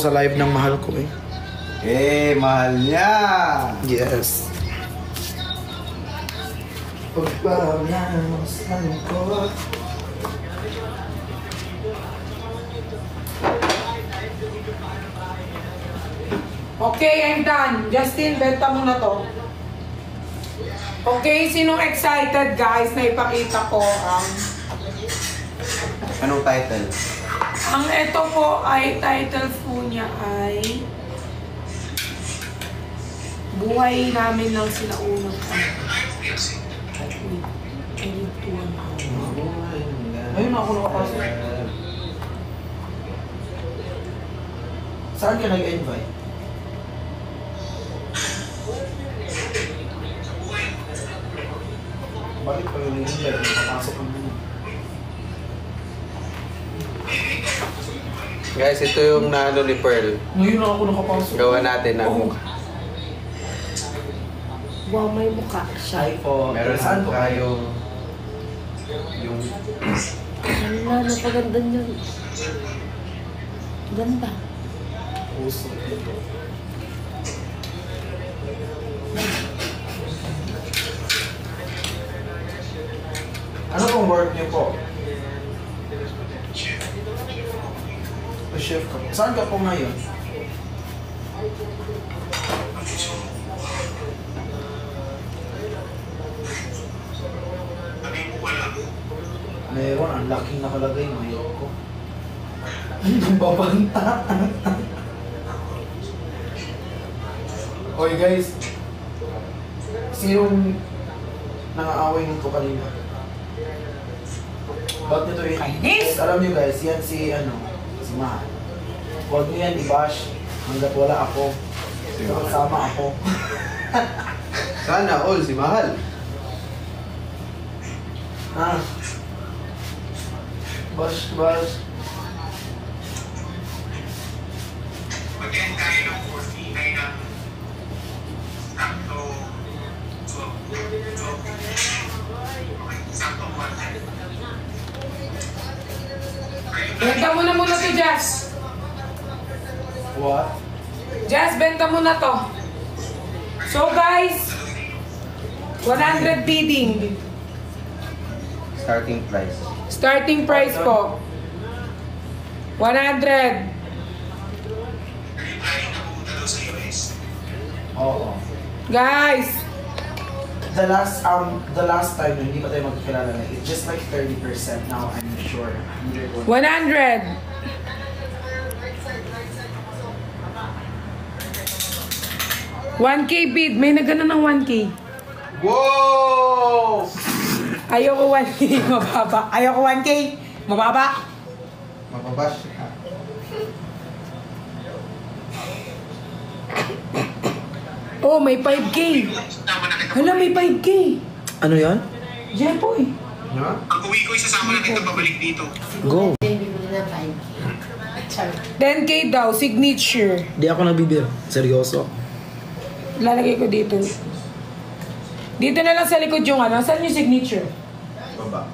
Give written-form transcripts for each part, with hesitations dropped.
Sa live ng mahal ko eh. Mahal niya! Yes. Pagpapalasan ko. Okay, I'm done. Justin, benta mo na to. Okay, sinong excited guys na ipakita ko ang... Anong title? Ang ito po ay, title po niya ay... Buhay namin ng sinaunang Ayun ako nakapasok. Saan ka nag-invite? Bakit pa yung invite? Nakapasok ang muna. Guys, ito yung naano ni Pearl. Ngayon na ako nakapasok. Gawa natin ang mukha. Wow, may mukha siya. Ay po. Meron saan po kayo yung... Wala, napaganda niyan. Ganda. Puso. Ano pong work niyo po? Chef ka po. Saan ka po ngayon? Meron, ang laking nakalagay ngayon ko. Ang babanta. Oy guys, sinong nangaaway nito kanina? Ba't nito yun? Kainis! Alam nyo guys, yan si si Mahal. Huwag nyo yan i-bash hanggat wala ako. Kasama ako. Sana all si Mahal. Bash. Magyan tayo ng 49 ng sakto 12. Sakto 1. Benta mo na muna to, Jazz. What? Jazz, benta mo na to. So guys, 100 bidding. Starting price. Starting price po. 100. Oo. Guys, The last time hindi pa tayo magkakilala na, it's just like 30% now, I'm sure. 100. 1K bid. May nagana ng 1K. Wow! Ayoko 1K. Mababa. Ayoko 1K. Mababa. Mapabash. Oh, may 5K. Hala, may 5K. Ano yan? Jepoy. No? Pag uwi ko, isasama natin ito pabalik dito. Go. 10K daw, signature. Di ako nagbibiro. Seryoso. Lalagay ko dito. Dito na lang sa likod yung ano. Saan yung signature? Baba.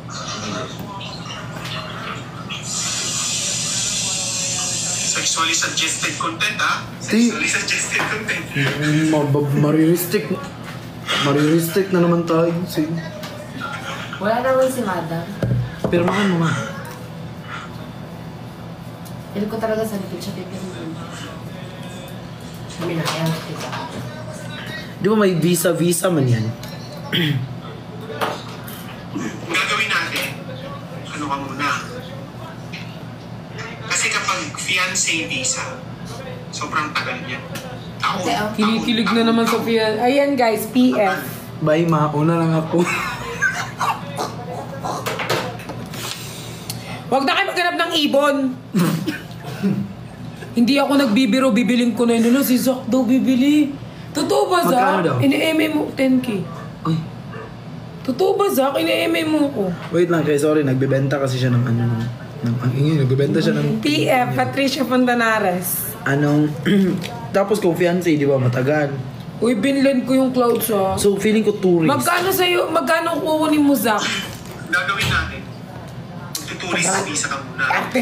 Sexually suggested content, ha? Sexually suggested content. Mariristic na naman tayo. Wala naman si Madam. Pero naman mo nga. Pero ko talaga sa likod siya pipirin. Minayang kita. Di ba may visa man yan? Ang gagawin natin, ano ka muna? Kasi kapag fiancé visa, sobrang tagal niya. Kinikilig na naman sa Sophia. Ayan guys, PF. Bye ma, una lang ako. Huwag na kayo maghanap ng ibon. Hindi ako nagbibiro, bibiling ko na yun. Ano, si Zach daw bibili. Totoo ba, Zach? Magkano daw? Ini-eme mo 10K. Ay, Totoo ba, Zach? Ini-eme mo ko. wait lang, kaya sorry, nagbebenta kasi siya ng ang ingay, nagbebenta siya ng... PF, Patricia Fontanares. Tapos kung fiancé, di ba, matagal. Uy, binlend ko yung clouds, ah. So, feeling ko tourist. Magkano sa'yo, magkano kukunin mo, Zach? Gagawin natin, magto-tourist visa ka muna. Arte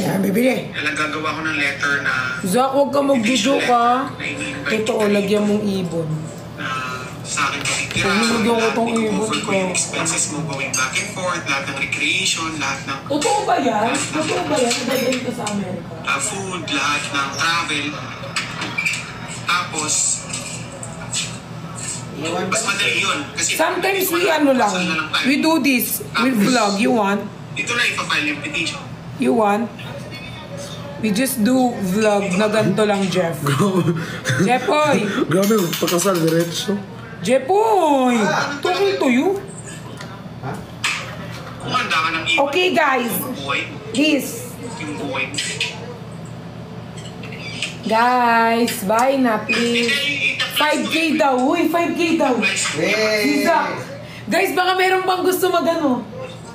na, bibili. Kailan gagawa ko ng letter na Zach, huwag ka magdudo ka. na ini-invite Totoo, lagyan mong ibon. na sa akin matitira. Pag-nilagyan ko tong ibon Cover ko. ko yung expenses mo going back and forth, lahat ng recreation, lahat ng Totoo ba yan? Totoo ba yan? Dadalhin ka sa Amerika? food, lahat ng travel. Tapos, mas madali yun. Kasi Sometimes we ano lang, we do this, we vlog. You want? Dito na ipafile yung petition. You want? We just do vlog na ganito lang, Jeff. Jeffoy! Grabe, pakasal, diretso. Jeffoy! Talking to you? Kumanda ka ng iwan. Okay, guys. Yung buhay. Please. Yung buhay. Guys, bye na, please. 5K daw. Uy, 5K daw. Yay! Zach. Guys, baka meron pang gusto magano.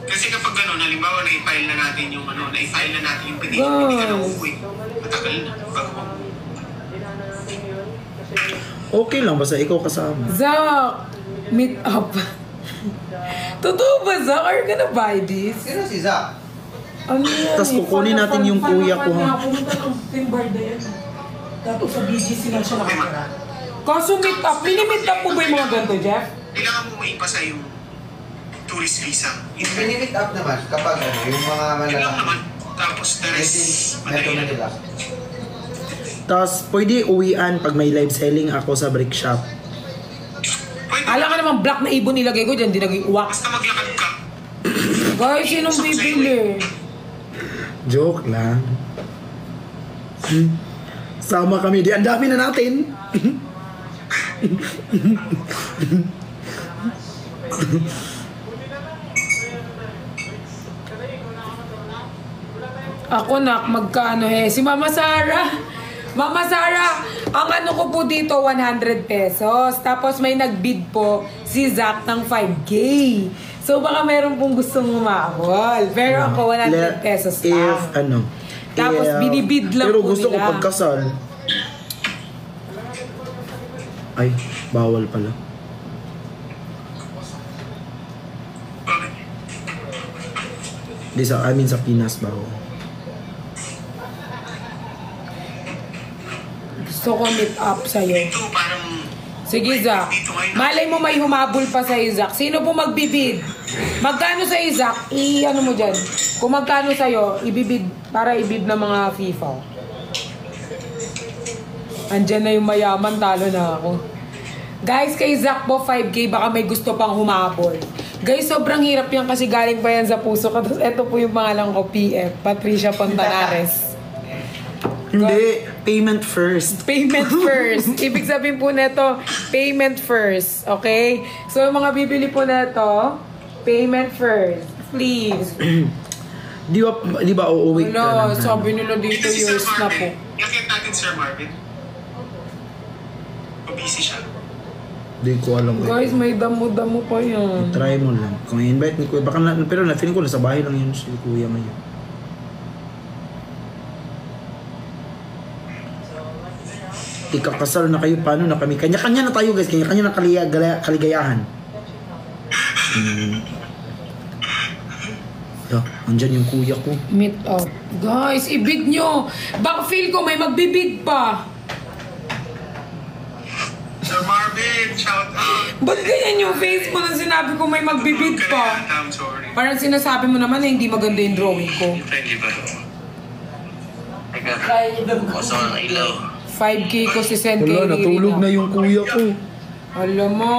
Kasi kapag gano'n, halimbawa na-file na natin yung na-file na natin yung petition, hindi ka na uuwi. Matagal na. Bago Okay lang, basta ikaw kasama. Zach, meet up. Totoo ba, Zach? Are you gonna buy this? Sino si Zach? Ano yan? Tas kukunin natin yung kuya ko, ha? Pumunta ng Timbarda yan. Tapos sa BGC lang siya nakatira. Kaso meet up. Mini-meet up po ba yung mga ganito, Jeff? kailangan mo maipasa yung tourist visa. Yung pinimit up naman kapag ano, yung mga Yun lang malalaki. naman. Tapos the rest, Meron na madali nila. lang. Tapos, pwede uwian pag may live selling ako sa brick shop. Pwede. Alam ka naman, black na ibon nilagay ko dyan. Dinagay wax. Basta maglakad ka. Guys, sinong bibili? Joke lang. Sama kami. Di, ang dami na natin. Ako na, magkano Si Mama Sara. Mama Sara, ang ano ko po dito, 100 pesos. Tapos may nagbid po si Zach ng 5K. So baka meron pong gustong umahol. Pero ako, 100 pesos lang. If, ano. Tapos binibid lang pero po gusto ko nila. pagkasal. Ay, bawal pala. Bakit? Di sa, I mean sa Pinas bawal. Gusto ko meet up sa'yo. Ito parang... Sige, Zach. Dito ngayon. Malay mo may humabol pa sa'yo, Zach. Sino po magbibid? Magkano sa'yo, Zach? I-ano mo dyan. Kung magkano sa'yo, ibibid para ibid ng mga FIFA. Andyan na yung mayaman, talo na ako. Guys, kay Zach po, 5K, baka may gusto pang humabol. Guys, sobrang hirap yan kasi galing pa yan sa puso ko. Tapos ito po yung pangalan ko, PF, Patricia Pantanares. Hindi, payment first. Payment first. Ibig sabihin po nito, payment first. Okay? So, yung mga bibili po nito, payment first. Please. Di ba uuwi ka Wala, ng sabi nila dito, Dito si Sir yours na po. Marvin. Yakit natin Sir Marvin. Busy siya. Di ko alam. Guys, may damo-damo pa yan. Try mo lang. Kung i-invite ni Kuya, baka na, pero feeling ko nasa bahay lang yun si Kuya ngayon. Ikakasal na kayo, paano na kami? Kanya-kanya na tayo guys, kanya-kanya na kaligayahan. Andyan yung kuya ko. Meet up. Guys, ibid nyo. Baka feel ko may magbibid pa. Sir Marvin, shout out. Ba't ganyan yung face mo nang sinabi ko may magbibid pa? I'm sorry. Parang sinasabi mo naman na hindi maganda yung drawing ko. Friendly ba? Koso ang ilaw. 5K ko si Sen kay Wala, natulog na yung kuya ko. Alam mo.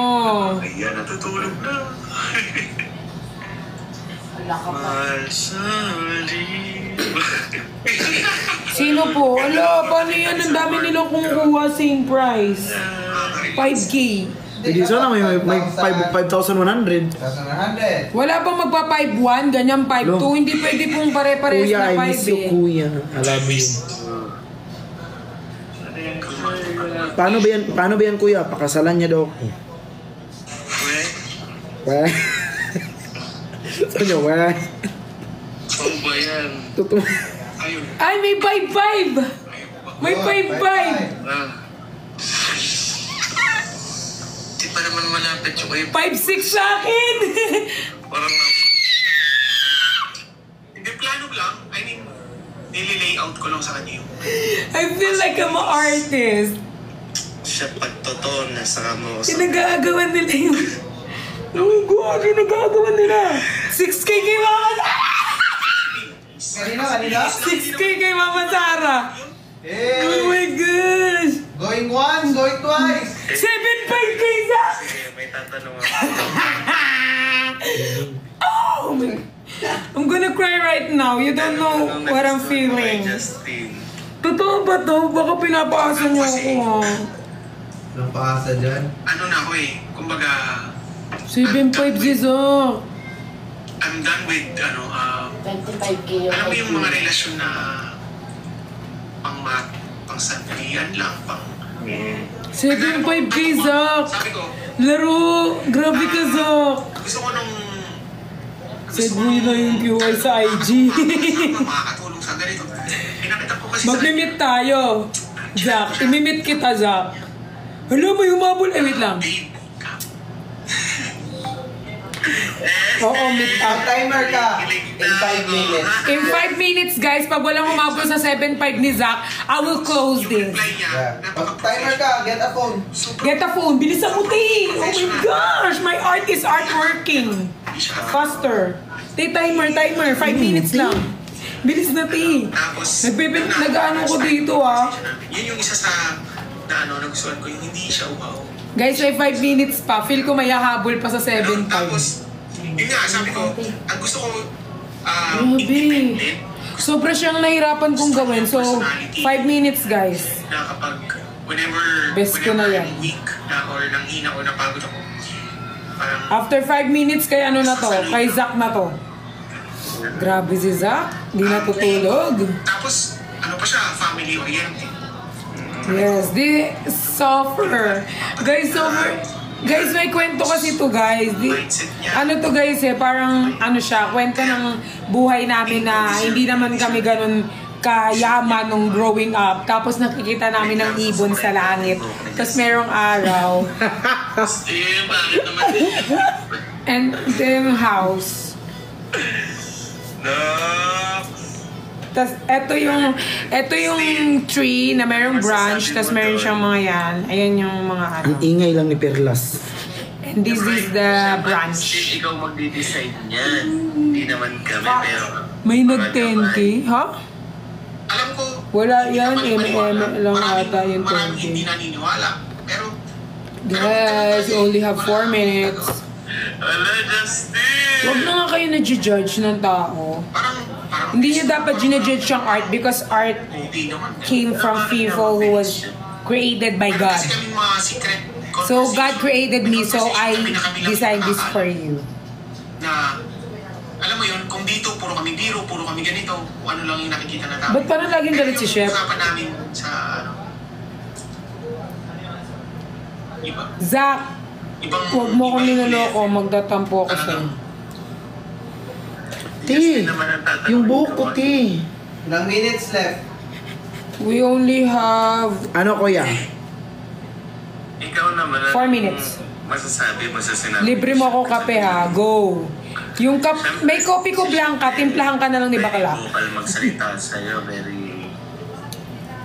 Ayan, natutulog na. Sino po? Ala, paano yan? Ang dami nilang kumukuha, same price. 5K. Hindi sana may 5,100. 1,100. Wala bang magpa 5-1, ganyan 5-2? Hindi pwede pong pare-pares Kuya, na I 5 miss you, eh. kuya. I love you. Paano ba yan, kuya? Pakasalan niya daw ako. Weh? Sabi niya, weh? Ano ba yan? Totoo. Ayun. Ay, may 5-5! May 5-5! Di pa naman malapit yung 5-6 sa akin! Parang nililayout ko lang sa kanya yung I feel like I'm an artist. Siya pagtotoo na sa mo. Pinagagawa nila yung... Oh God, pinagagawa nila. 6K kay Mama Sara! Kanina? 6K kay Mama Sara! Oh Hey! my gosh! Going once, going twice! 7.5 kay Zach! Sige, may tatanong ako. Oh my... I'm gonna cry right now. You don't know what I'm feeling. Justin. Totoo ba to? Baka pinapaasa niyo ako ha. Anong paasa dyan? ano na ako eh, kumbaga, 7.5 si Zach. I'm done with, 25K yung alam mo yung mga relasyon na pang sandalian lang, 7.5 kay Zach. sabi ko, Laro! Grabe ka, Zach. gusto ko nung, Send mo yun na yung QI sa IG. makakatulong sa ganito. Pinakita ko kasi Mag-meet tayo. Zach, imimit kita, Zach. Alam mo, humabol. Eh, wait lang. babe, Oo, meet Ang up. timer ka! In 5 minutes. In 5 minutes, guys, pag walang humabol sa 7.5 ni Zach, I will close this. reply niya, Yeah. Pag timer ka, get a phone. Get a phone. Bilisan mo, Tay. Oh my gosh, my art is art working. Faster. Tay, timer. 5 minutes lang. Bilis na, Tay. Tapos, Nag-ano ko dito, ah. Yun yung isa sa nagustuhan ko, yung hindi siya uhaw. Guys, may 5 minutes pa. Feel ko may hahabol pa sa 7.5. Tapos, yun nga, sabi ko, ang gusto ko, Grabe. independent, Sobra siyang nahirapan kong gawin. So, 5 minutes, guys. na kapag, whenever Best ko na yan. I'm weak na, or nanghina or napagod ako, parang, After 5 minutes, kay ano na to? Kay Zach na to. Grabe si Zach. Di natutulog. tapos, ano pa siya, family oriented. Yes, di suffer. Guys, suffer. Guys, may kwento kasi to, guys. Mindset niya. Ano to, guys, eh, parang ano siya, kwento ng buhay namin na hindi naman kami ganun kayaman nung growing up. Tapos nakikita namin ng ibon sa langit. Tapos merong araw. Bakit naman? And then house. No! Tapos eto yung tree na merong branch, tapos meron siyang mga yan. Ayan yung mga ano. Ang ingay lang ni Perlas. And this is the branch. Ikaw magdi-decide niyan. Hindi naman kami, pero... May nag-10K, ha? Alam ko, Wala hindi yan, naman maniwala. lang Maraming- ata yung maraming 10K. hindi naniniwala. Pero, Guys, you only have 4 minutes. Ala, Justin! Huwag na nga kayo na-judge ng tao. parang Hindi nyo dapat ginajudge yung art because art movie naman. came from people who was created by God. Kasi kaming mga secret So God created me, so conversation I kami na kami lang designed this for nakakaalam. you. Na, alam mo yun, kung dito puro kami biro, puro kami ganito, kung ano lang yung nakikita na tao. Ba't parang laging galit si Chef? Usapan namin sa, iba. Zach, Ibang, huwag mo akong ibang niloloko, magtatampo ako sa'yo. Ti, yung buhok ko, ti. Ilang minutes left? We only have Ano, kuya? Ikaw naman, 4 minutes. masasabi mo sa sinabi? Libre mo ako kape ha, go. Yung may kopi ko blanca, timplahan ka na lang ni Bakla. Bukal magsalita sa'yo, very...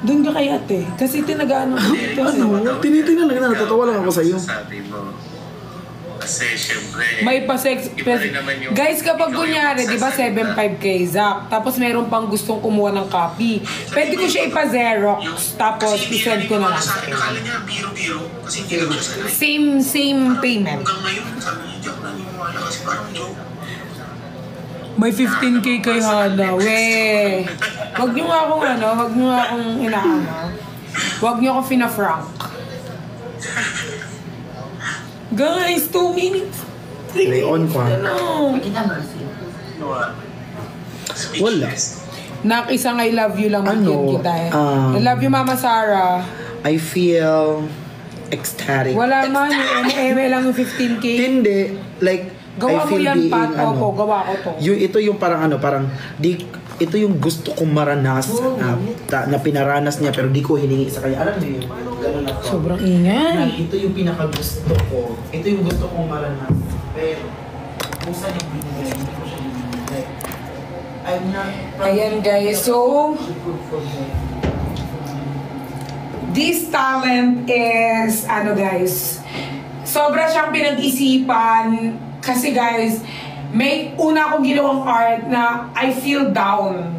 Doon ka kay ate, kasi tinagaan ako dito. Ano? Tinitingnan lang na, natatawa lang ako sa'yo. Sabi mo. Kasi syempre... May pa-sex. Iba rin naman yung- Guys, kapag ikaw yung kunyari, di ba, magsasalita. 7.5K, Zach, tapos meron pang gustong kumuha ng copy. Pwede ko siya ipa-Xerox, tapos i-send ko na lang. Sa akin, akala niya, biro-biro. Kasi hindi lang siya sanay. Same payment. Hanggang ngayon, sabi niya, hindi ako naniniwala kasi parang joke. May 15K kay Hana. We. Wag niyo nga akong wag niyo nga akong inaano. Wag niyo akong fina-frank. Guys, 2 minutes. 3 Play on minutes pa. na lang. Kita mo kasi. Wala. Nak, isang I love you lang Ano, bigyan kita eh. I love you, Mama Sarah. I feel ecstatic. Wala man, yung eme lang yung 15K. Hindi. Like, Gawa I mo feel yan, being, Pat. Opo, gawa ko to. Ito yung parang ito yung gusto kong maranas na pinaranas niya pero di ko hiningi sa kanya. Alam niyo yun? Ganun ako. Sobrang ingay. Ito yung pinakagusto ko. Ito yung gusto kong maranas. Pero, kung saan yung binigay, hindi ko siya binigay. I'm not... Ayan guys, so this talent is, ano guys, sobra siyang pinag-isipan kasi guys, may una akong ginawang art na I feel down.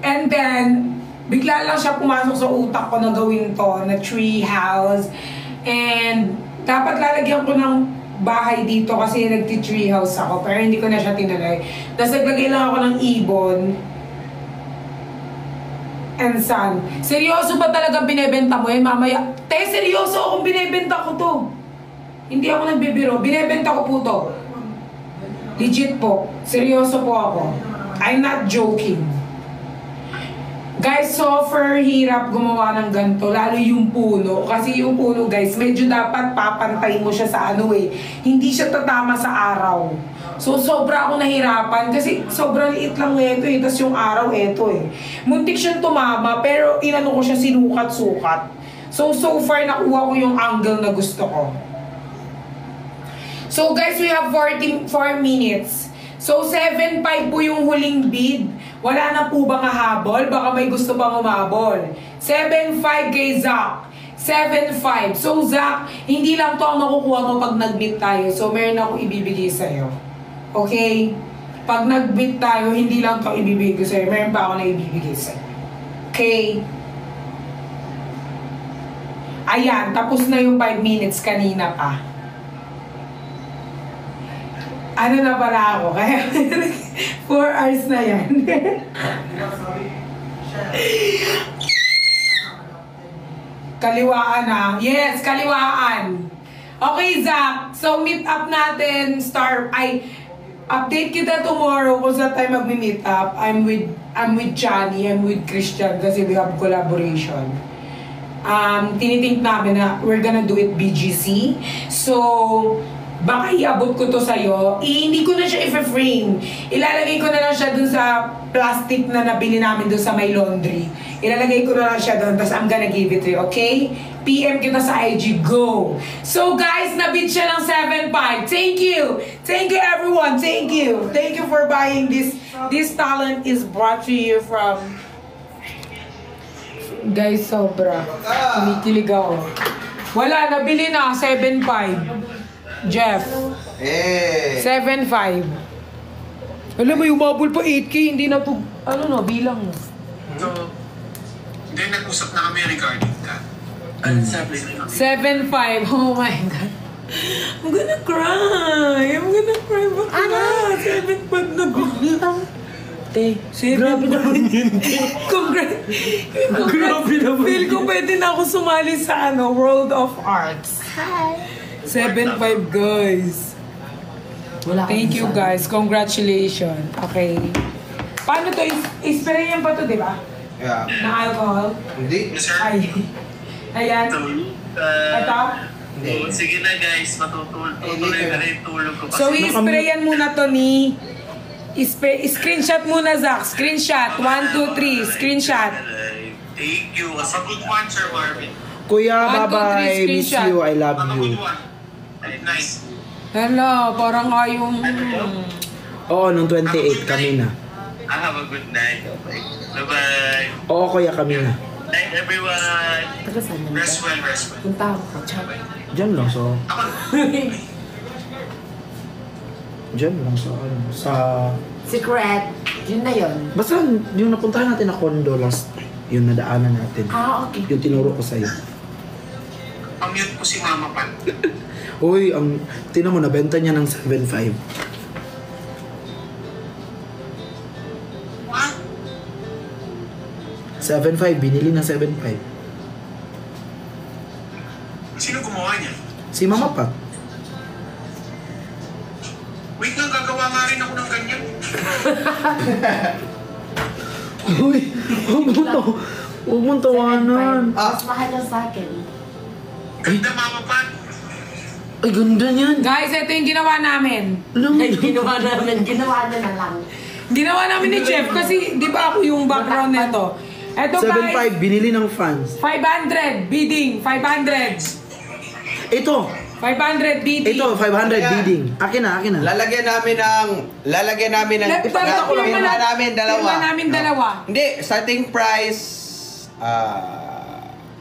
And then, bigla lang siya pumasok sa utak ko na gawin to, na tree house. And dapat lalagyan ko ng bahay dito kasi nagti-tree house ako, pero hindi ko na siya tinalay. Tapos naglagay lang ako ng ibon and sun. Seryoso ba talaga binebenta mo yan, mamaya? Te, seryoso akong binebenta ko to. Hindi ako nagbibiro. Binebenta ko po to. Legit po. Seryoso po ako. I'm not joking. Guys, super hirap gumawa ng ganito. Lalo yung puno. Kasi yung puno, guys, medyo dapat papantay mo siya sa ano eh. Hindi siya tatama sa araw. So, sobra ako nahirapan kasi sobrang liit lang ito eh. Tapos yung araw ito eh. Muntik siyang tumama pero inano ko siya sinukat-sukat. So far nakuha ko yung angle na gusto ko. So guys, we have 4 minutes. So 7.5 po yung huling bid. Wala na po bang hahabol? Baka may gusto pang umabol. 7.5 kay Zach. 7.5. So Zach, hindi lang to ang makukuha mo pag nag-bid tayo. So meron akong ibibigay sa'yo. Okay? Pag nag-bid tayo, hindi lang to ibibigay ko sa'yo. Meron pa ako na ibibigay sa'yo. Okay? Ayan, tapos na yung 5 minutes kanina pa. Ano na pala ako? Kaya 4 hours na yan. Kaliwaan na. Yes, kaliwaan. Okay, Zach. So, meet up natin. Update kita tomorrow kung saan tayo mag-meet up. I'm with Johnny, I'm with Christian kasi we have collaboration. Tinitink namin na we're gonna do it BGC. So, baka iabot ko to sa'yo. Hindi ko na siya i-frame. Ilalagay ko na lang siya dun sa plastic na nabili namin dun sa may laundry. Ilalagay ko na lang siya dun, tapos I'm gonna give it to you, okay? PM kita sa IG, go! So guys, nabid siya ng 7.5. Thank you! Thank you everyone! Thank you! Thank you for buying this. This talent is brought to you from... Guys, sobra. Kumikilig ako. Wala, nabili na. 7.5. Jeff. 7.5. Alam mo, yung umabol pa 8K, hindi na po, bilang. So, then nag-usap na kami regarding that. Ano sabi niyo? 7.5. Oh my God. I'm gonna cry. Bakla. 7.5 na bilang. Te, grabe naman yun. Grabe naman. Feel ko pwede na ako sumali sa World of Arts. Hi! 7.5 guys. Thank you guys. Congratulations. Okay. Paano to? Isprayan pa to, di ba? Yeah. Na alcohol? Hindi? Sir? Ay. Ayan. Ito? Oh, sige na guys, matutuloy na rin tulog ko. So, isprayan muna to ni... Screenshot muna, Zach. Screenshot. 1, 2, 3. Screenshot. Thank you. A good one, Sir Marvin. Kuya, 1, 2, 3, bye-bye. Miss screenshot. you. I love A you. good one. Nice. Hello, parang ayong... Oo, nung 28 kami na. Have a good night. Bye-bye. Oo, kuya, kami na. Night everyone. Taga saan naman Rest ka? well, rest well. Punta ako ka, Chad. Diyan lang, so... Ako, Diyan lang, sa... Secret. Yun na yun. Basta yung napuntahan natin na condo last, yung nadaanan natin. Ah, okay. Yung tinuro ko sa'yo. pamute ko si Mama Pat. Uy, tinan mo, nabenta niya ng 7.5. What? 7.5, binili ng 7.5. Sino gumawa niya? Si Mama Pat. Wait nga, gagawa nga rin ako ng ganyan. Uy, huwag mong tawanan. Mas mahal lang sa akin. Ganda, Mama Pat. Ay, ganda niyan. Guys, ito yung ginawa namin. Ay, ginawa namin. Ginawa na lang. Ginawa namin ni Chef kasi di ba ako yung background nito. Ito guys, 7.5, binili ng fans. 500, bidding, 500. Ito, 500 bidding. Ito, 500 Ayan. bidding. Akin na. Lalagyan namin ng Pirma namin dalawa. Hindi, starting price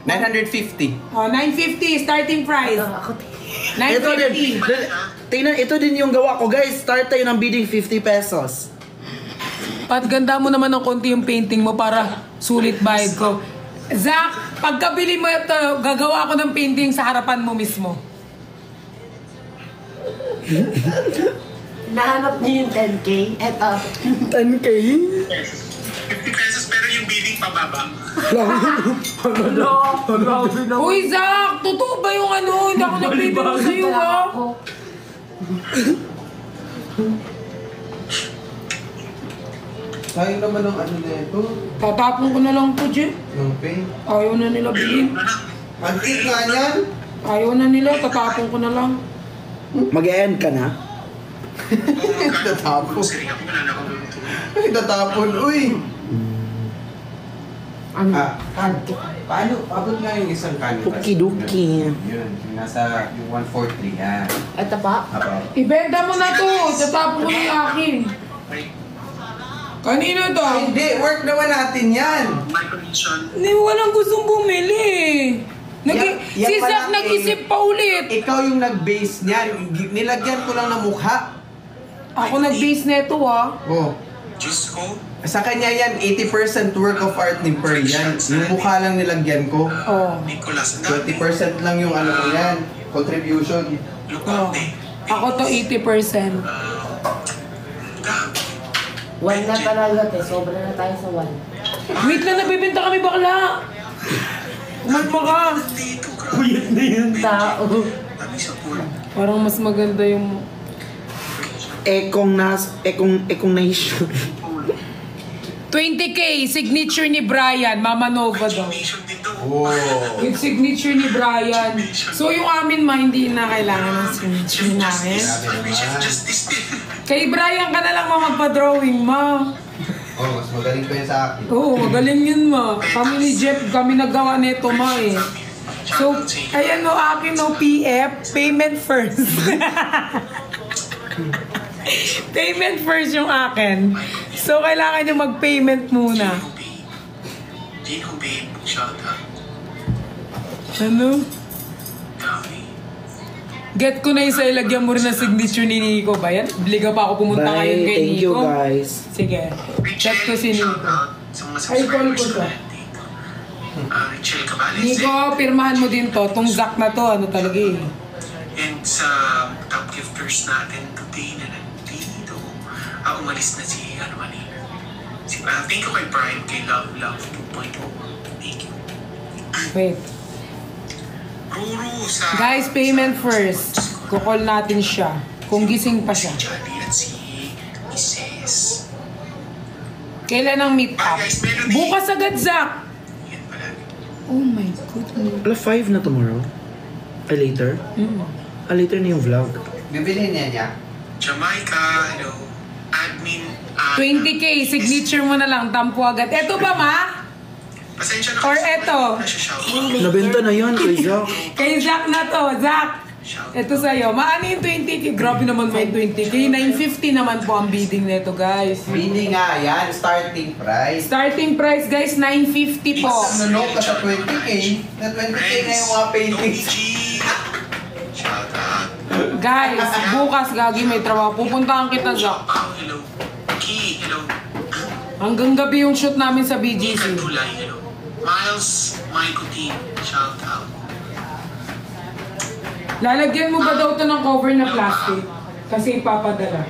950. Oh, 950 starting price. Ito din. 950. Tingnan, ito din yung gawa ko, guys. Start tayo ng bidding 50 pesos. At ganda mo naman ng konti yung painting mo para sulit bayad ko. Zach, pagkabili mo ito, gagawa ko ng painting sa harapan mo mismo. Nahanap niyo yung 10K? Eto. 10K? 50 pesos pero yung bidding pababa. Uy, Zach! Totoo ba yung ano? Hindi ako nagpipino sa'yo, ha? Sayang naman ang ano na ito. Tatapon ko na lang to, Jim. Yung paint. Ayaw na nila bilhin. Antik nga yan. Ayaw na nila, tatapon ko na lang. Mag-e-end ka na? Tatapon. Sige, ako wala na akong luluto. Ay, tatapon. Uy! Ano? Paano? Abot nga yung isang canvas. Puki-duki. Yun. Yung nasa yung 143. Yan. Ito pa? Ibenta mo na to. Tatapon ko na yung akin. Kanino to? Hindi, work naman natin yan. My commission. Hindi, walang gustong bumili. Yan Si pa Zach lang nag-isip pa ulit. Ikaw yung nag-base niyan. Nilagyan ko lang ng mukha. Ako nag-base neto, ha? Oh. Diyos ko. Sa kanya yan, 80% work of art ni Pearl yan. Yung mukha lang nilagyan ko. Oh. Nicholas, ang dami. 20% lang yung ano ko yan. Contribution. Oh. Ako to 80%. Dami. 1 na talaga, te. Sobra na tayo sa 1. Wait lang, nabibenta kami bakla. Umalma ka. Dito, grabe. Tao. Dami sa pool. Parang mas maganda yung... Ekong nation. 20K, signature ni Brian, Mama Nova daw. Commission dito. Oh. Yung signature ni Brian. So yung amin ma, hindi na kailangan ng signature namin. Commission justice din. Kay Brian ka na lang ma magpa-drawing ma. Oh, mas magaling pa yan sa akin. Oo, magaling yun ma. Kami ni Jeff, kami nagawa nito ma eh. So, ayan no, akin no, PF, payment first. Payment first yung akin. So, kailangan nyo mag-payment muna. Gino babe, shout out. Ano? Dami. Get ko na yung sa ilagyan mo rin na signature ni Nico ba yan? Bliga pa ako pumunta ngayon Bye. kay Thank you, Nico. guys. Sige. Chat ko si Nico. Sa mga Ay, call ko subscribers siya. natin dito. Rachel Cabales. Nico, pirmahan mo din to. Tong Zach na to, ano talaga eh. And sa top gifters natin today na nandito, umalis na si, ano man eh. Thank you kay Brian, kay Love 2.0. Thank you. Wait. Ruru sa... Guys, payment first. Kukol natin siya. Kung gising pa siya. Si Johnny at si Mrs. Kailan ang meet up? Bukas agad, Zach! Yan pala. Oh my goodness. Ala, 5 na tomorrow? Later? Later na yung vlog. Bibili niya. Jamaica, hello. Admin. 20K, signature mo na lang. Tampo agad. Eto ba, ma? Pasensya na. Or eto? Nabenta na yun, kay Zach. Kay Zach na to, Zach. Ito sa'yo. Maano yung 20K? Grabe naman may 20K. 950 naman po ang bidding nito, guys. Bili nga yan, starting price. Starting price, guys, 950 po. Nanonood ka sa 20K. Na 20K na yung mga paintings. Shout out. Guys, bukas, Gagi, may trabaho. Pupuntahan kita, Zach. Hello. Key, hello. Hanggang gabi yung shoot namin sa BGC. Tulay, hello. Miles, Michael Team, shout out. Lalagyan mo ba daw to ng cover na plastic? Kasi ipapadala.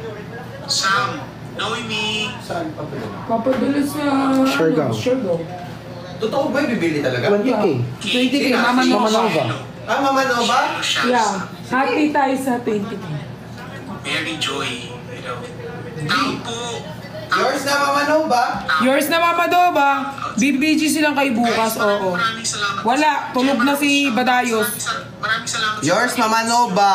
Sam, Noemi. Saan pa pala? Papadala sa... Siargao. Siargao. Totoo ba bibili talaga? 20K. 20K, Mama Nova. Mama Nova? Yeah. Happy tayo sa 20K. Mary Joy, hello. Tampo. Yours na Mama Nova? Yours na, Mama Nova. BBG silang kay bukas, oo. Maraming salamat. Wala, tulog na si Badayos. Maraming salamat. Yours Mama Nova.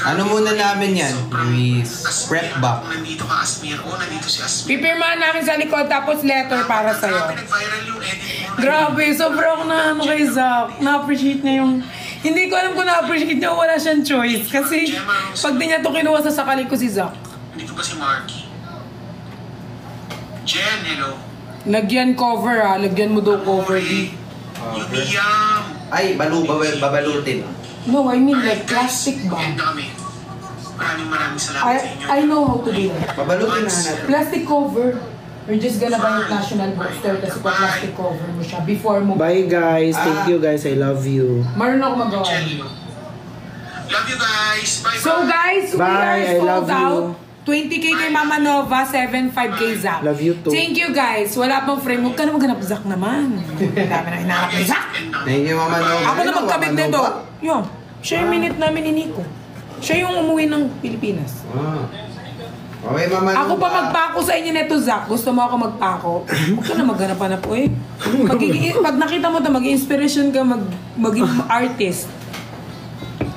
Ano muna namin yan? Luis. Prep back. Nandito ka, Asmir. O, nandito si Asmir. Pipirmahan namin sa likod, tapos letter para sa'yo. Grabe, nag-viral yung edit mo. Grabe, sobrang ako na ano kay Zach. Na-appreciate niya yung Hindi ko alam kung na-appreciate niya o wala siyang choice. Kasi pag di niya to kinuha, sasakali ko si Zac. Hindi ko ba si Marky? Jen, hello. Lagyan cover lagyan mo daw cover Uri. di. Yumiyam. Ay, babalutin. No, I mean like plastic ba? End na kami. Maraming salamat sa inyo. I know how to do that. Babalutin na natin. Plastic cover. We're just gonna buy at National Bookstore kasi pa plastic cover mo siya before mo. Bye guys. Thank you guys. I love you. Marunong ako magawa. Jen, love you guys. Bye So guys, we Bye, are I sold love you. out. 20k kay Mama Nova, 7.5 kay Zac. Love you too. Thank you guys. Wala pang frame. Huwag ka na maghanap Zac naman. Ang dami na hinahanap ni Zac. Thank you, Mama Nova. Ako na magkabit nito. Yun. Siya yung minute namin ni Nico. Siya yung umuwi ng Pilipinas. Okay, Mama Nova. Ako pa magpako sa inyo nito, Zac. Gusto mo ako magpako? Huwag ka na maghanap-hanap, eh. Pag nakita mo ito, mag-inspiration ka maging artist.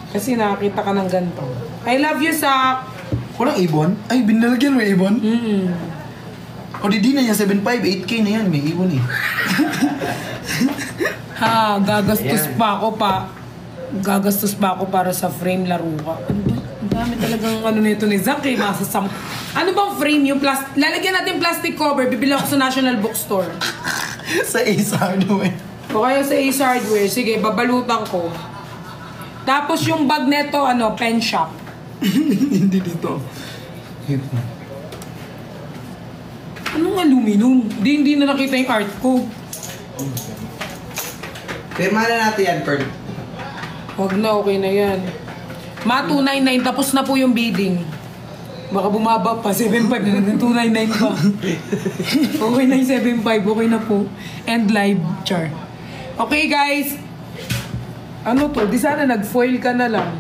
Kasi nakakita ka ng ganito. I love you, Zac. Walang ibon? Ay, binalagyan mo ibon? O di na yan, 7.5, 8K na yan. May ibon eh. Gagastos pa ako pa. Gagastos pa ako para sa frame laro ka. Ang dami talagang ano nito ni Zac eh. Ano bang frame yung plastic? Lalagyan natin plastic cover. Bibili ako sa National Bookstore. Sa Ace Hardware. O kaya sa Ace Hardware. Sige, babalutan ko. Tapos yung bag neto, pen shop. Hindi dito. Anong aluminum? Hindi na nakita yung art ko. Firma na natin yan, Pern. Wag na, okay na yan. 299, tapos na po yung bidding. Baka bumaba pa, 7.5 na 299 pa. Okay na yung 7.5, okay na po. End live, char. Okay guys. Ano to? Di sana nag-foil ka na lang.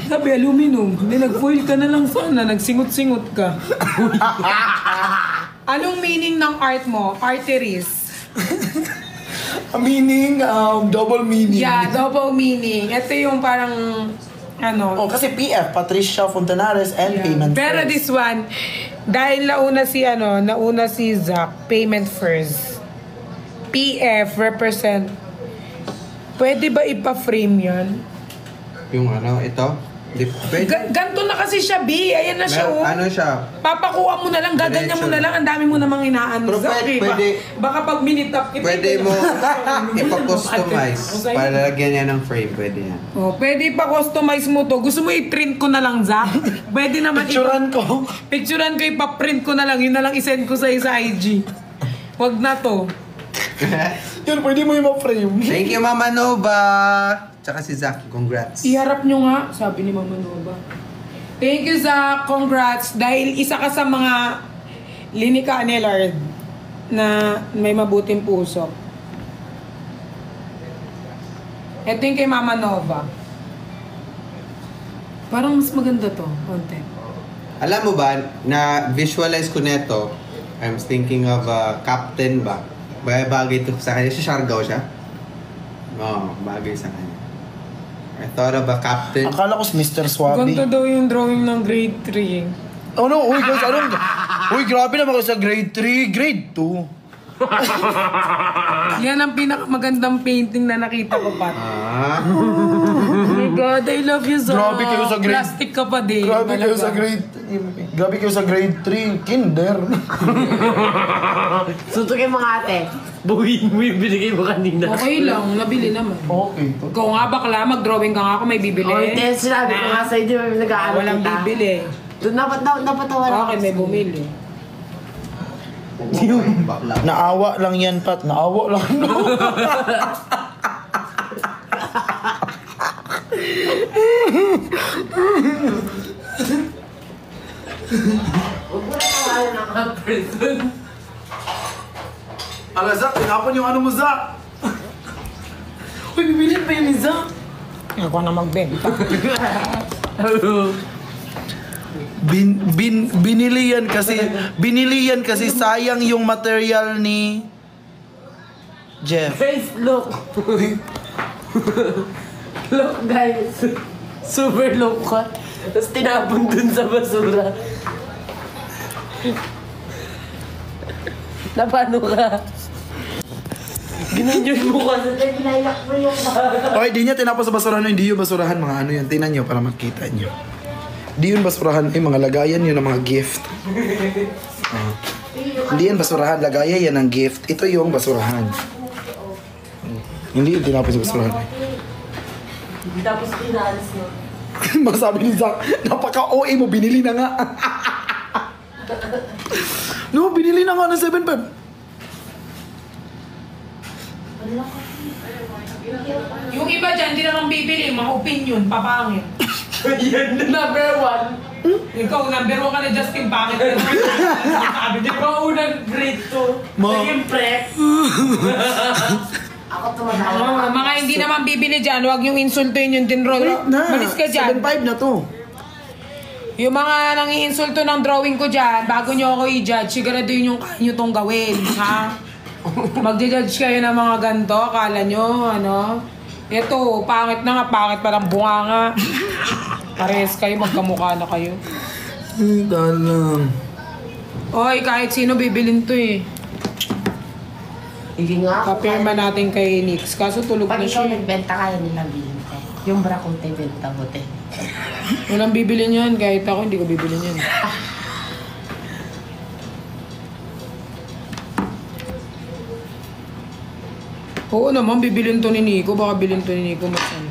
Sabi, aluminum. Hindi, nag-foil ka na lang sana. Nagsingot-singot ka. Anong meaning ng art mo? Arteries. Meaning, double meaning. Yeah, double meaning. Ito yung parang, Oh, kasi PF, Patricia Fontanares and Payment Pero First. this one, dahil nauna si Zac, payment first. PF represent. Pwede ba ipa-frame yan? Yung ito? Di, pwede. Ganto na kasi siya, B. Ayan na siya, oh. Ano siya? Papakuha mo na lang, gaganyan mo na lang, ang dami mo namang inaano. Pero Zac, pwede- baka pag minitap kita. Pwede mo ipa-customize. Para lalagyan niya ng frame. Pwede yan. Oh, pwede pa-customize mo to. Gusto mo i-print ko na lang, Zac? Pwede naman Picturean ko. Picturean ko, ipa-print ko na lang. Yun na lang isend ko sa IG. Wag na to. Yun, pwede mo yung ma-frame. Thank you, Mama Nova. Tsaka si Zac, congrats. Iharap nyo nga, sabi ni Mama Nova. Thank you, Zac. Congrats. Dahil isa ka sa mga linika ni Lord na may mabuting puso. Ito yung kay Mama Nova. Parang mas maganda to, konti. Alam mo ba, na-visualize ko neto, I'm thinking of Captain ba? Bagay ito sa kanya. Si Siargao siya? Oo, bagay sa kanya. I thought of a Captain. Akala ko si Mr. Swaby. Ganito daw yung drawing ng grade 3. Oh no, uy guys, uy, grabe naman kayo sa grade 3, grade 2. Yan ang pinakamagandang painting na nakita ko pa. Oh my God, I love you so. Grabe kayo sa grade- Plastic ka pa din. Grabe kayo Talaga. sa grade 3, kinder. Suntukin mga ate. Buhin mo yung binigay mo kanina. Okay lang, nabili naman. Okay. Ikaw nga bakla, mag-drawing ka nga ako, may bibili. Oh, hindi, sinabi ko nga sa'yo, di ba nag-aaral Walang kita? bibili. Doon dapat wala. Okay, may bumili. Naawa lang yan, Pat. Naawa lang. Huwag mo na kawalan ng mga person. Ala, Zach, tinapon yung ano mo, Zach. Uy, bibili pa yun ni Zac. Ako na magbenta. Binili yan kasi sayang yung material ni Jeff. Guys, look. Look, guys. Super low cut. Tapos tinapon dun sa basura. Na paano ka? Ginanyan mo kasi. Ginaiyak mo yung Okay, di niya tinapos sa basurahan. Hindi yung basurahan, mga ano yan. Tingnan nyo para makita nyo. Di yun basurahan, mga lagayan yun ng mga gift. Hindi yan basurahan, lagayan yan ng gift. Ito yung basurahan. Hindi yung tinapos sa basurahan. Tapos pinaalis mo. Masabi ni Zach, napaka-OA mo, binili na nga. No, binili na nga ng 7.5. Yung iba dyan, di naman bibili. Mga opinion, papangit. Yan na number 1. Ikaw, number 1 ka na Justin, bakit ka naman? Sabi niya, Di ba unang grade 2? Ma- Naging prep. Ako tumatawa. Mga hindi naman bibili dyan, huwag yung insultuin yung dinroll. Wait na, Malis ka dyan. 7.5 na to. Yung mga nangiinsulto ng drawing ko dyan, bago nyo ako i-judge, siguraduhin yung kaya nyo tong gawin, ha? Magja-judge kayo ng mga ganito, akala nyo, ano? Ito, pangit na nga, pangit parang bunga nga. Pares kayo, magkamukha na kayo. Dalang. Oy, kahit sino bibilin to eh. Hindi nga ako. Kapirma natin kay Nix, kaso tulog Pag na ikaw siya. nagbenta kaya nilang bilhin tayo. Yung brakote, benta mo te. Walang bibilin yan, kahit ako hindi ko bibilin yan. Oo naman, bibilin to ni Nico. Baka bilhin to ni Nico mas ano.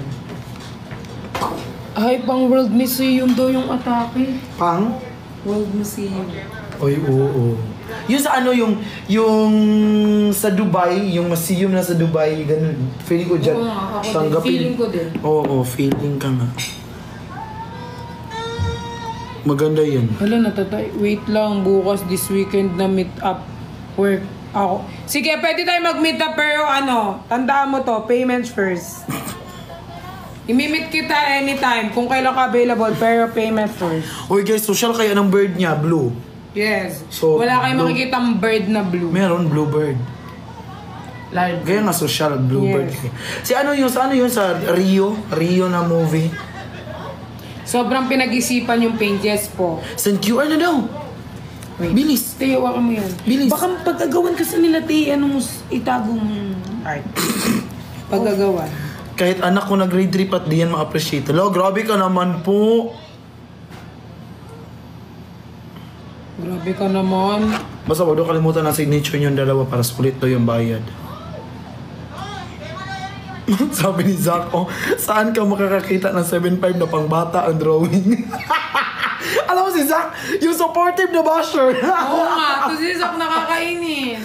Ay, pang World Museum daw yung atake. Pang? World Museum. Oy, oo. Yung sa ano, yung sa Dubai, yung museum na sa Dubai, ganun. Feeling ko dyan. Oo nga, ako din. Feeling ko din. Oo, feeling ka nga. Maganda yun. Hala, natatay. Wait lang, bukas this weekend na meet up work ako. Sige, pwede tayo mag-meet up pero ano, tandaan mo to, payments first. I-meet kita anytime kung kailan ka available pero payment first. Oy guys, social kaya ng bird niya, blue. Yes. So, wala kayong blue- makikitang bird na blue. Meron, blue bird. Large. Kaya nga social, blue Yes. bird. Si ano yun, sa Rio? Rio na movie. Sobrang pinag-isipan yung paint, yes po. Send QR na daw. Wait. Bilis. Tayo, hawakan mo yan. Bilis. Baka pagkagawan kasi nila, ano mo, itago mo art. Pagkagawan. Kahit anak ko na grade 3 pat di yan ma-appreciate. Hello, grabe ka naman po. Grabe ka naman. Basta wag daw kalimutan ang signature niyong dalawa para sulit daw yung bayad. Sabi ni Zach, oh, saan ka makakakita ng 7.5 na pangbata ang drawing? Alam mo si Zach, yung supportive na basher. Oo nga, kasi Zach nakakainis.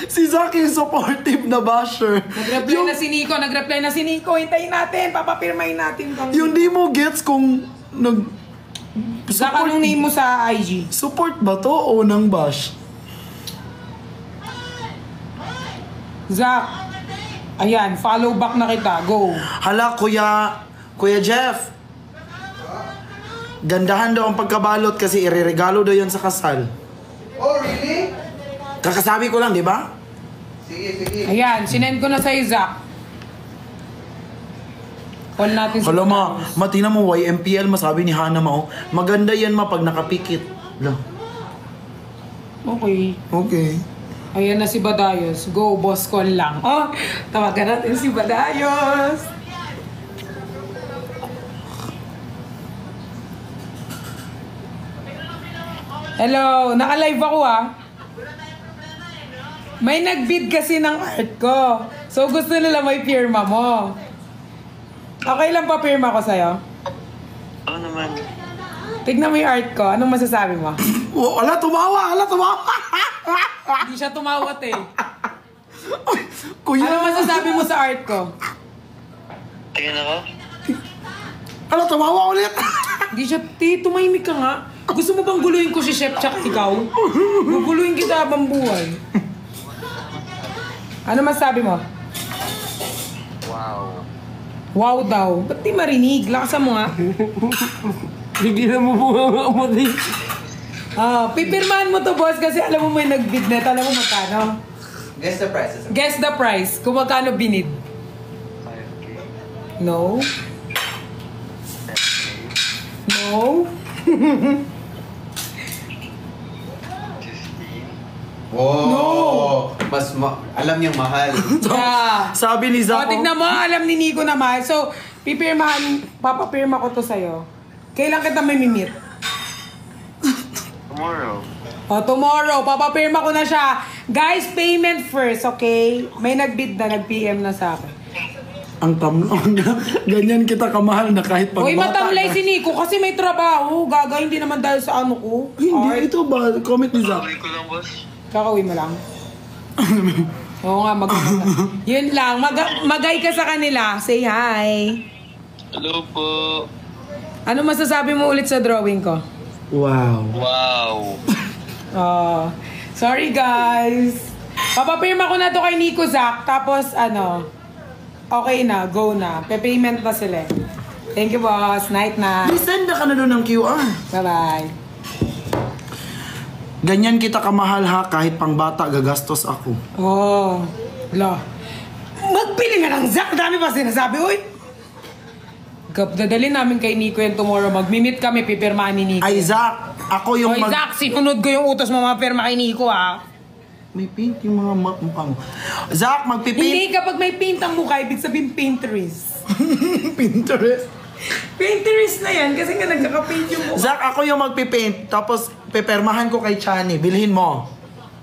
si Zach yung supportive na basher. Nag-reply na si Nico. Hintayin natin, papapirmahin natin. Yung di mo gets kung Zach, anong name mo sa IG? support ba to o nang bash? Zach, ayan, follow back na kita. Go. Hala, Kuya Jeff. Gandahan daw ang pagkabalot kasi ireregalo daw yan sa kasal. Oh, really? Kakasabi ko lang, di ba? Sige, sige. Ayan, sinend ko na sa Zach. Call natin Hala matina mo, YMPL, masabi ni Hana mo, maganda yan pag nakapikit. Hala. Okay. Okay. Ayan na si Badayos. Go, boss call lang. Oh, tawagan natin si Badayos. Hello, naka-live ako May nag-bid kasi ng art ko. So gusto nila may pirma mo. Okay lang pa pirma ko sa'yo? Oo naman. Tignan mo yung art ko. Anong masasabi mo? Oh, ala, tumawa! Hindi siya tumawat eh. Kuya! Ano masasabi mo sa art ko? Tingnan ako. Ala, tumawa ulit! Hindi siya, tumahimik ka nga. Gusto mo bang guluhin ko si Chef tsaka ikaw? Guguluhin kita habang buhay. Ano masabi mo? Wow. Wow daw. Ba't di marinig? Lakasan mo nga. Bigyan mo bunga mo din. Pipirmahan mo to, boss, kasi alam mo may nag-bid net. Alam mo magkano? Guess the prices. Guess the price. Kung magkano binid. 5K. No? 10K. No? 15. Wow! No! alam niyang mahal. Yeah. Sabi ni Zach, O, tignan mo, alam ni Nico naman. So, papapirma ko to sa'yo. Kailan kita may mimit? Tomorrow. O, tomorrow, papapirma ko na siya. Guys, payment first, okay? May nagbid na, nag-PM na sa akin. ang ganyan kita kamahal na kahit pag Uy, bata matamlay ka. si Nico kasi may trabaho. Gaga, hindi naman dahil sa ano ko. Hindi, ito ba? Comment ni Zach. Kakawin ko lang, boss. Kakauwi mo lang. Oo nga, yun lang, magay ka sa kanila. Say hi. Hello po. Ano masasabi mo ulit sa drawing ko? Wow. Wow. Oh, sorry guys. Papapirma ko na to kay Nico Zach. Tapos okay na, go na. Pe-payment na sila. Thank you boss. Night na. Send na ka na doon ng QR. Bye-bye. Ganyan kita kamahal ha, kahit pang bata gagastos ako. Oh, magpili nga ng Zach. Dami pa sinasabi. Uy. Dadali namin kay Nico yan tomorrow. Mag-meet kami, pipirmahan ni Nico. Ay Zach, ako yung Oy, Zach, sinunod ko yung utos mo mapirma kay Nico, ha? May paint yung mga mukha mo. Zach, magpipaint. Hindi, kapag may paint ang mukha, ibig sabihin Pinterest. Pinterest. Pinterest na yan, kasi nga nagkaka-paint yung mukha. Zach, ako yung magpipaint. Tapos, pepermahan ko kay Chani. Bilhin mo.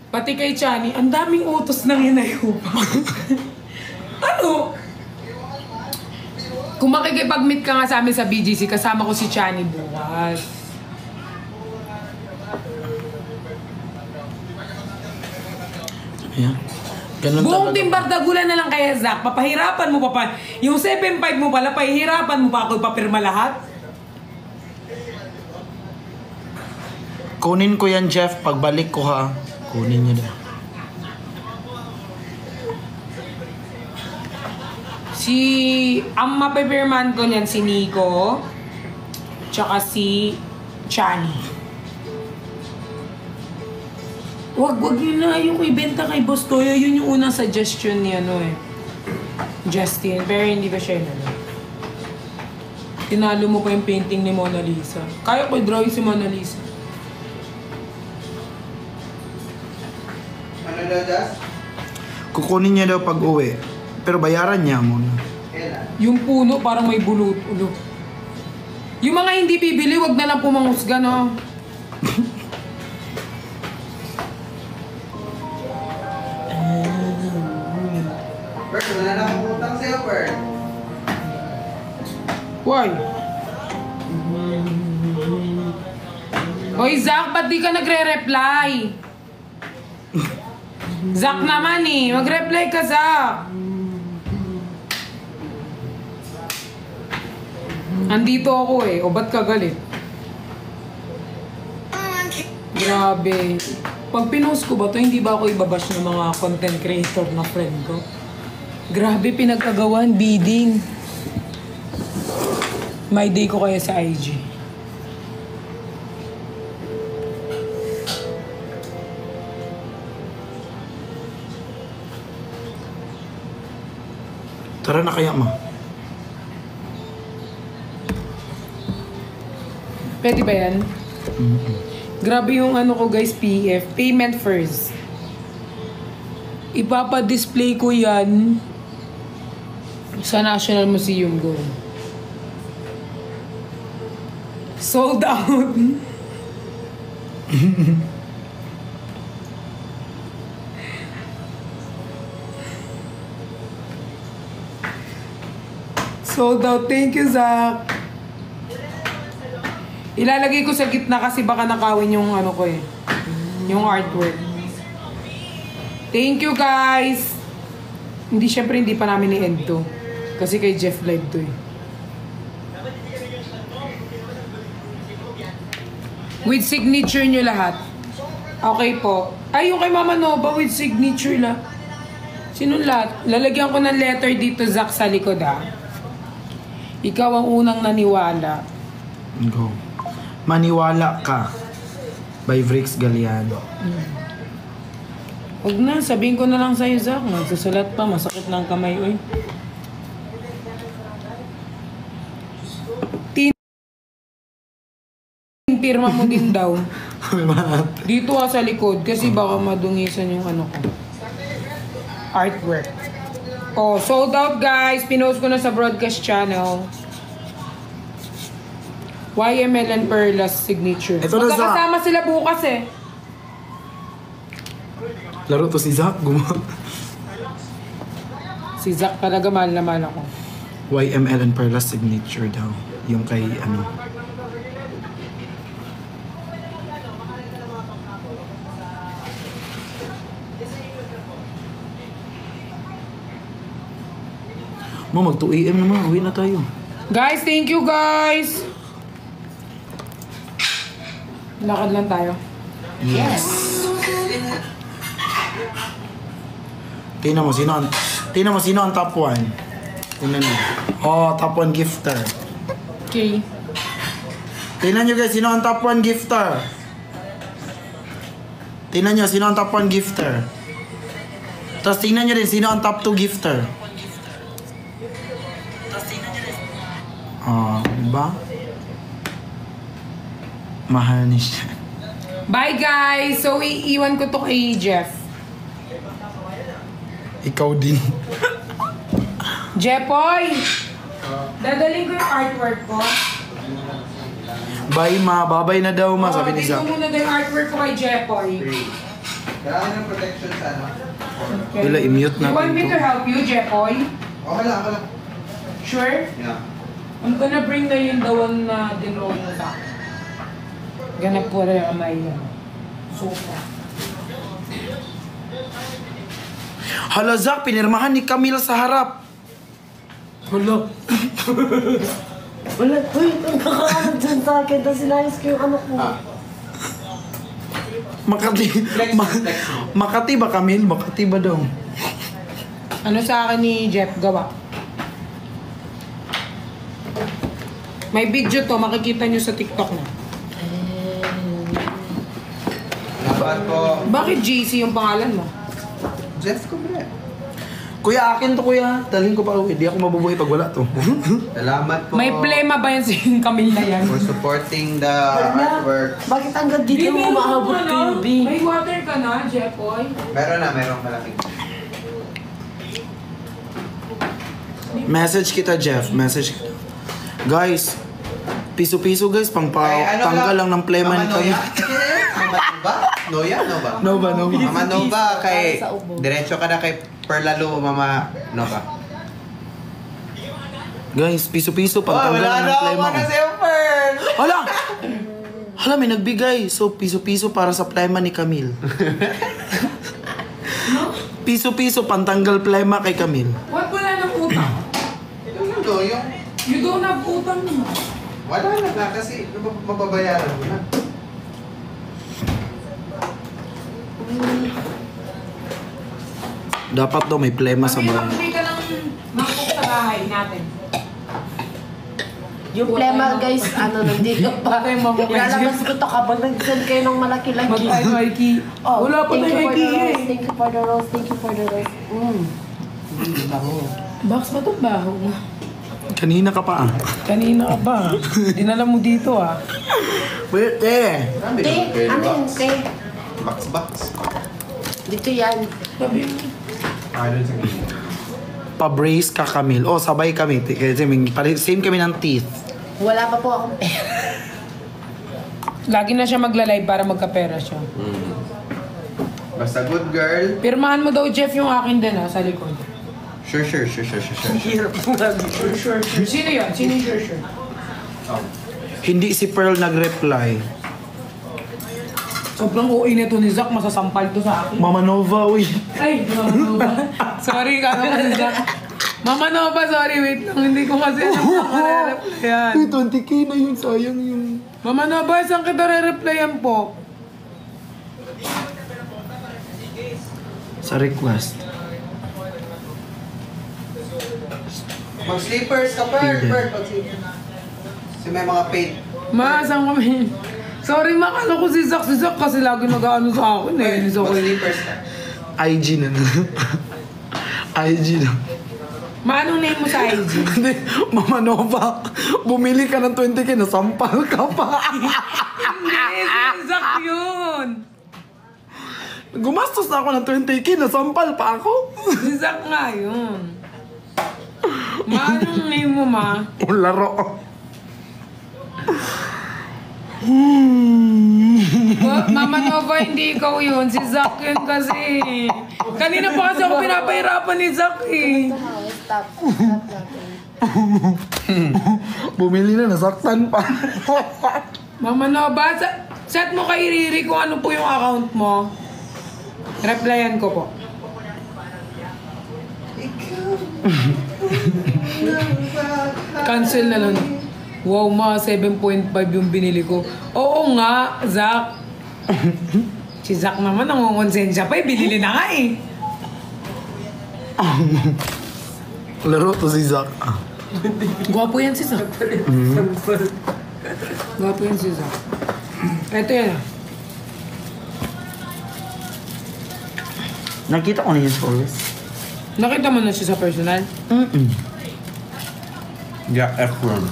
Pati kay Chani, ang daming utos ng hinayupa. Ano? Kung makikipag-meet ka nga sa amin sa BGC, kasama ko si Chani bukas. Yeah. Ganun Buong talaga. Team Bardagulan na lang kaya, Zach. Papahirapan mo pa pa. Yung 7.5 mo pala, pahihirapan mo pa ako ipapirma lahat. Kunin ko yan, Jeff. Pagbalik ko ha. Kunin niyo na. Ang mapipirman ko niyan si Nico, tsaka si Chani. Wag yun na yung ibenta kay Boss Toyo. Yun yung unang suggestion ni Justin. Pero hindi ba siya yun Tinalo mo pa yung painting ni Mona Lisa. Kaya ko drawing si Mona Lisa. Ano daw, Jas? Kukunin niya daw pag uwi. Pero bayaran niya muna. Kailan? Yung puno parang may bulut-ulo. Yung mga hindi bibili, wag na lang pumangusga, no? Bert, wala na akong utang sa'yo, Bert. Why? Hoy, Zach, ba't di ka nagre-reply? Zach naman mag-reply ka, Zach. Andito ako o ba't ka galit? Grabe. Pag pinost ko ba to, hindi ba ako ibabash ng mga content creator na friend ko? Grabe, pinag-agawan, bidding. My day ko kaya sa IG. Tara na kaya, ma. Pwede ba yan? Grabe yung ko guys, PF. Payment first. Ipapa-display ko yan sa National Museum ko. Sold out. Sold out. Thank you, Zach. Ilalagay ko sa gitna kasi baka nakawin yung ko yung artwork. Thank you, guys. Syempre hindi pa namin i-end to. Kasi kay Jeff live to With signature nyo lahat. Okay po. Ay, yung kay Mama Nova with signature la. Sino lahat? Lalagyan ko ng letter dito, Zach, sa likod Ikaw ang unang naniwala. Go. Maniwala ka. By Vrix Galiano. Huwag na, sabihin ko na lang sa'yo, Zach. Magsusulat pa, masakit ng kamay, oy. Pirma mo din daw. Dito sa likod, kasi baka madungisan yung ko. artwork. Oh, sold out guys. Pinost ko na sa broadcast channel. YML and Perla's signature. Ito na, Zach. Magkakasama sila bukas eh. Laro to si Zach, Si Zach talaga mahal na mahal ako. YML and Perla signature daw. Yung kay ano. Mag 2 AM naman, uwi na tayo. Guys, thank you guys. Lakad lang tayo. Yes. Tingnan mo sino ang top 1. Tingnan mo. Oh, top 1 gifter. Okay. Tingnan nyo guys, sino ang top 1 gifter? Tingnan nyo, sino ang top 1 gifter? Tapos tingnan nyo din, sino ang top 2 gifter? Oh, diba? Mahal ni siya. Bye guys. So, iiwan ko to kay Jeff. Ikaw din. Jeffoy! Dadalhin ko yung artwork ko. Bye ma, babay na daw ma, sabi ni Dito Zach. muna daw yung artwork ko kay Jeffoy. Kailangan ng protection sa ano? Okay. Bila, i-mute You want natin me to. to help you, Jeffoy? Okay lang. Sure? Yeah. I'm gonna bring na yung dawang na dinroll mo sa akin. Gonna put it on my sofa. Hala Zach, pinirmahan ni Camille sa harap. Wala. Wala. Uy, ang kakaano dyan sa akin. Tapos sinayos ko yung anak mo. Makati. Makati ba Camille? Makati ba daw? Ano sa akin ni Jeff gawa? May video to, makikita nyo sa TikTok na. Dapat po. Bakit JC yung pangalan mo? Jeff Cobre. Kuya, akin to kuya. Dalhin ko pa uwi. Di ako mabubuhay pag wala to. Salamat po. May plema ba yan si Camille na yan? For supporting the artwork. Bakit hanggang dito mo maabot kayo, B? May water ka na, Jeffoy? Meron malaki. Message kita Jeff. Message kita. Guys, piso-piso guys. Tanggal lang ng plema ni Camille. Noya? Nova. Mama Nova, kay... Sa ubo. Diretso ka na kay Perlalo, Mama Nova. Guys, piso-piso. Pantanggal lang ng plema ko. yung Pearl! Hala, may nagbigay. So, piso-piso para sa plema ni Camille. Piso-piso, pantanggal plema kay Camille. What? Wala nang utang? Yung... You don't have utang mo. Wala na nga kasi mababayaran mo na. Dapat daw may plema sa bahay. Magbibigay ka ng mangkok sa bahay natin. Yung plema guys, nandito pa. Patay mo, Mama Ilalabas ko to kapag nag-send kayo ng malaki-laki. Magpay Mikey. Oh, Wala pa thank tayo you for Mikey the eh. rose, thank you for the rose, thank you for the rose. Box pa itong baho mo. Kanina ka pa ah. Kanina ka ba? Dinala mo dito ah. Wait, eh. Te, ano yun, te? Box. Dito yan. Doon sa gilid. Pa-brace ka Camille. Oh, sabay kami. Kasi same kami ng teeth. Wala pa po akong pera. Lagi na siya magla-live para magkapera siya. Basta good girl. Pirmahan mo daw, Jeff, yung akin din sa likod. Sure. Hirap mo Sure. Sino yun? Sino yung sure? Hindi si Pearl nag-reply. Sobrang OA nito ni Zach, masasampal to sa akin. Mama Nova, uy. Ay, Mama Nova. Sorry, kano ka si Zach. Mama Nova, sorry, wait lang. Hindi ko kasi alam kung re-replyan. Uy, 20k na yun. Sayang yung... Mama Nova, saan kita re-replyan po? Sa request. Mag-sleepers ka, Pearl. Mag-sleepers. Kasi may mga paid. Ma, saan kami? Sorry, makala ko si Zach kasi lagi nag-ano sa akin eh. So, Mag-sleepers ka. IG na. IG na. Ma, anong name mo sa IG? Hindi, Mama Nova, bumili ka ng 20k, nasampal ka pa. Hindi, si Zach yun. Gumastos na ako ng 20k, nasampal pa ako. Si Zack nga yun. Anong name mo, ma? Laro. Mama Nova, hindi ikaw yun. Si Zack yun kasi. Kanina pa kasi ako pinapahirapan ni Zack eh. Stop natin. Bumili na, nasaktan pa. Mama Nova, chat mo kay Riri kung ano po yung account mo. Replyan ko po. Cancel na lang. Wow, ma, 7.5 yung binili ko. Oo nga, Zack. Si Zack naman, nangungonsensya pa eh. Binili na nga eh. Laro to si Zack. Gwapo yan si Zack. Gwapo yan si Zack. Ito yan ah. Nakita ko na yung stories. Nakita mo na siya sa personal? Yeah, Efron.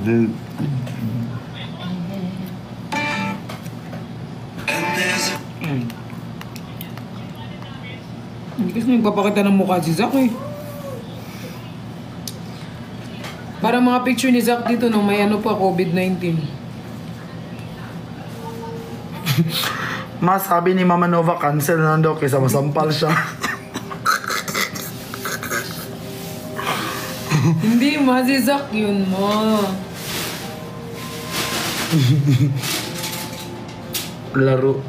Then, Hindi kasi nagpapakita ng mukha si Zack eh. Parang mga picture ni Zack dito nung may ano pa, COVID-19. Mas sabi ni Mama Nova, cancel na lang daw kaysa masampal siya. Hindi ma, si Zack yun ma. Laro.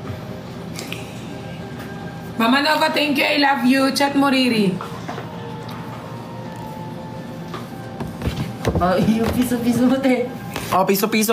Mama Nova, thank you, I love you. Chat mo, Riri. Yung piso-piso mo, te. Oh, piso-piso.